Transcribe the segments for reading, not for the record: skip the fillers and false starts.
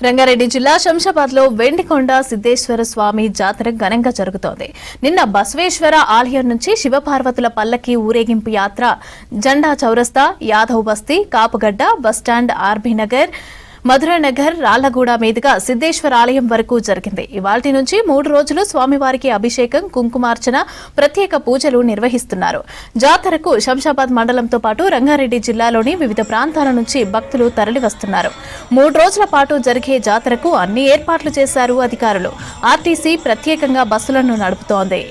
రంగారెడ్డి జిల్లా శంషాబాద్ లో వెండికొండ సిద్ధేశ్వర స్వామి జాతర ఘనంగా జరుగుతోంది. నిన్న బసవేశ్వర ఆలయం నుంచి శివపార్వతుల పల్లకి ఊరేగింపు యాత్ర జెండా చౌరస్తా, యాదవ్ బస్తీ, కాపుగడ్డ, బస్టాండ్, ఆర్బీ నగర్, మధురనగర్, రాళ్లగూడ మీదుగా సిద్ధేశ్వర ఆలయం వరకు జరిగింది. ఇవాల్టి నుంచి 3 రోజులు స్వామివారికి అభిషేకం, కుంకుమార్చన, ప్రత్యేక పూజలు నిర్వహిస్తున్నారు. జాతరకు శంషాబాద్ మండలంతో పాటు రంగారెడ్డి జిల్లాలోని వివిధ ప్రాంతాల నుంచి భక్తులు తరలివస్తున్నారు. 3 రోజుల పాటు జరిగే జాతరకు అన్ని ఏర్పాట్లు చేశారు అధికారులు. ఆర్టీసీ ప్రత్యేకంగా బస్సులను నడుపుతోంది.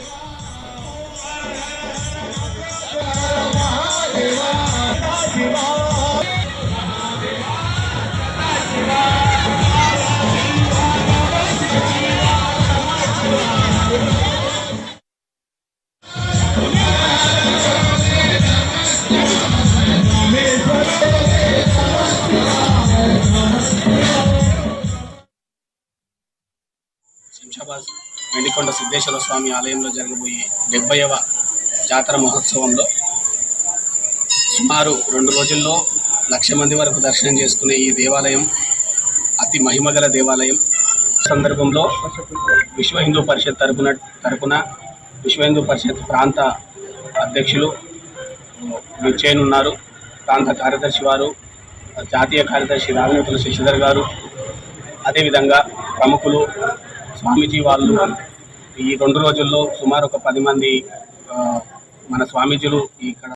శంషాబాద్ వెండికొండ సిద్ధేశ్వర స్వామి ఆలయంలో జరగబోయే 70వ జాతర మహోత్సవంలో సుమారు 2 రోజుల్లో 1,00,000 మంది వరకు దర్శనం చేసుకునే ఈ దేవాలయం అతి మహిమగల దేవాలయం. సందర్భంలో విశ్వ హిందూ పరిషత్ తరపున విశ్వ హిందూ పరిషత్ ప్రాంత అధ్యక్షులు విచ్చేయనున్నారు. ప్రాంత కార్యదర్శి వారు, జాతీయ కార్యదర్శి రాజనీతుల శశిధర్ గారు, అదేవిధంగా ప్రముఖులు, స్వామీజీ వాళ్ళు ఈ 2 రోజుల్లో సుమారు ఒక 10 మంది మన స్వామీజీలు ఇక్కడ